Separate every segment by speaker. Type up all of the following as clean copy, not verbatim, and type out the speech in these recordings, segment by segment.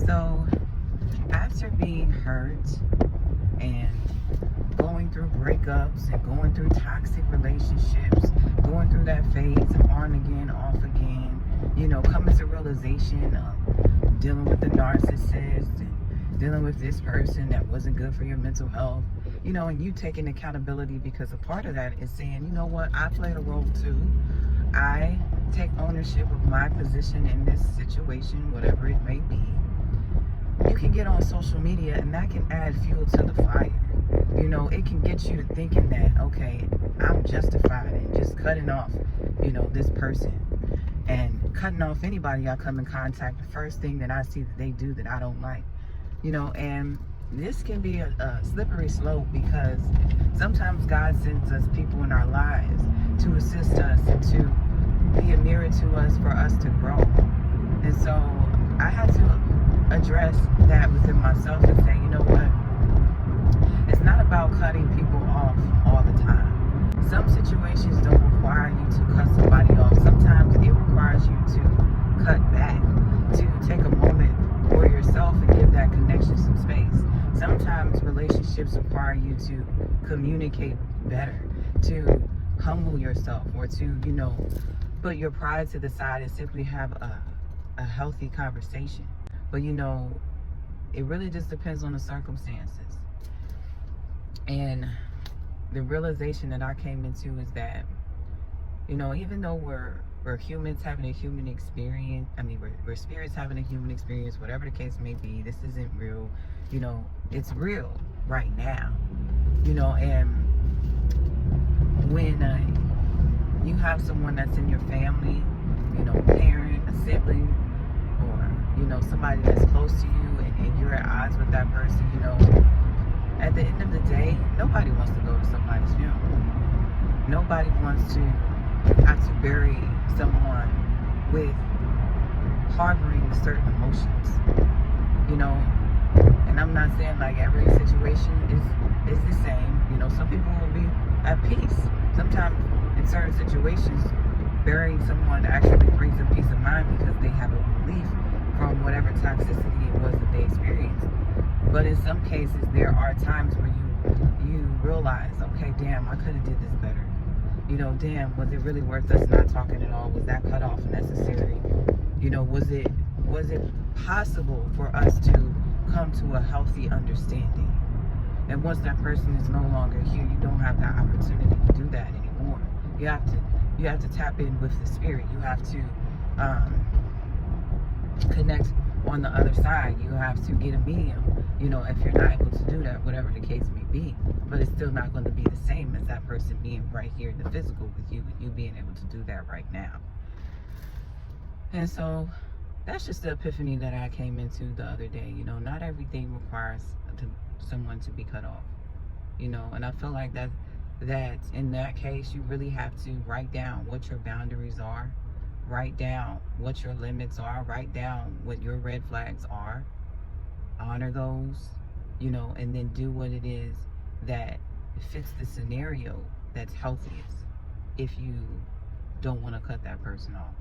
Speaker 1: So, after being hurt and going through breakups and going through toxic relationships, going through that phase of on again, off again, coming to realization of dealing with the narcissist and dealing with this person that wasn't good for your mental health, and you taking accountability, because a part of that is saying, you know what, I played a role too. I take ownership of my position in this situation, whatever it may be. You can get on social media and that can add fuel to the fire. It can get you to thinking that, okay, I'm justified in just cutting off, this person and cutting off anybody I come in contact. The first thing that I see that they do that I don't like, and this can be a slippery slope, because sometimes God sends us people in our lives to assist us and to be a mirror to us for us to grow. And so I had to address that within myself and say, you know what? It's not about cutting people off all the time. Some situations don't require you to cut somebody off. Sometimes it requires you to cut back, to take a moment for yourself and give that connection some space. Sometimes relationships require you to communicate better, to humble yourself, or to, put your pride to the side and simply have a healthy conversation. But it really just depends on the circumstances. And the realization that I came into is that, even though we're humans having a human experience, we're spirits having a human experience, whatever the case may be, this isn't real, it's real right now, and when you have someone that's in your family, a parent, a sibling, or, somebody that's close to you, and you're at odds with that person, at the end of the day, nobody wants to go to somebody's funeral. Nobody wants to have to bury someone with harboring certain emotions, and I'm not saying like every situation is the same. Some people will be at peace. Sometimes in certain situations, burying someone actually brings them peace of mind, because they have a relief from whatever toxicity it was that they experienced. But in some cases, there are times where you realize, okay, damn, I could have did this better. Damn, was it really worth us not talking at all? Was that cutoff necessary? Was it possible for us to come to a healthy understanding? And once that person is no longer here, you don't have that opportunity to do that anymore. You have to tap in with the spirit. You have to connect on the other side. You have to get a medium, if you're not able to do that, whatever the case may be. But it's still not going to be the same as that person being right here in the physical with you, and you being able to do that right now. And so that's just the epiphany that I came into the other day. Not everything requires someone to be cut off, and I feel like that in that case, you really have to write down what your boundaries are, write down what your limits are, write down what your red flags are, honor those, and then do what it is that fits the scenario that's healthiest if you don't want to cut that person off.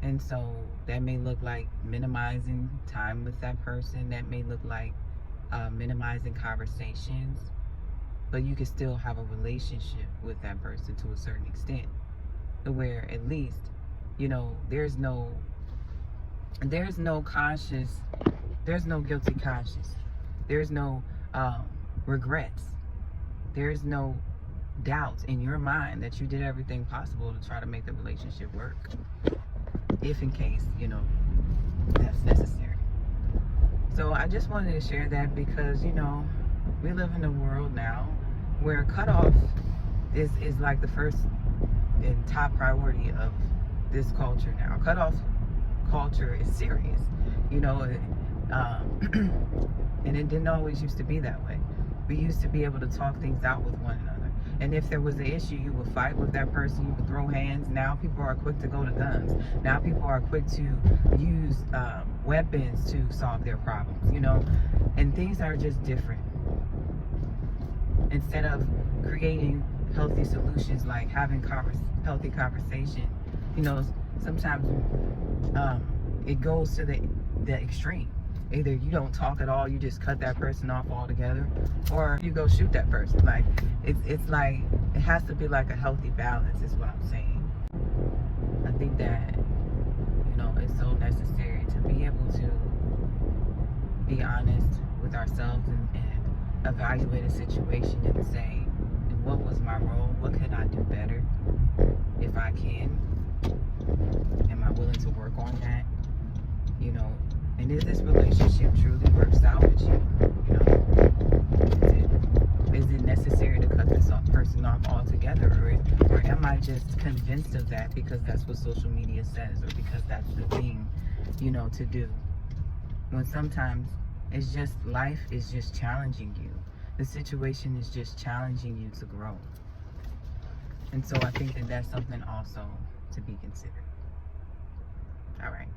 Speaker 1: And so that may look like minimizing time with that person. That may look like minimizing conversations, but you can still have a relationship with that person to a certain extent, where at least, there's no guilty conscience. There's no regrets. There's no doubt in your mind that you did everything possible to try to make the relationship work, if in case, that's necessary. So I just wanted to share that, because, we live in a world now where cutoff is like the first and top priority of this culture now. Cutoff culture is serious, and it didn't always used to be that way. We used to be able to talk things out with one another. And if there was an issue, you would fight with that person, you would throw hands. Now people are quick to go to guns. Now people are quick to use weapons to solve their problems, and things are just different. Instead of creating healthy solutions, like having healthy conversation, sometimes it goes to the the extreme. Either you don't talk at all, you just cut that person off altogether, or you go shoot that person. Like it's like it has to be like a healthy balance is what I'm saying. I think that, you know, it's so necessary to be able to be honest with ourselves and evaluate a situation and say, what was my role? What can I do better? If I can, am I willing to work on that? You know, and is this relationship truly worth salvaging? You know, is it necessary to cut this person off altogether, or am I just convinced of that because that's what social media says, or because that's the thing, you know, to do? When sometimes it's just life is just challenging you. The situation is just challenging you to grow. And so I think that that's something also to be considered. All right.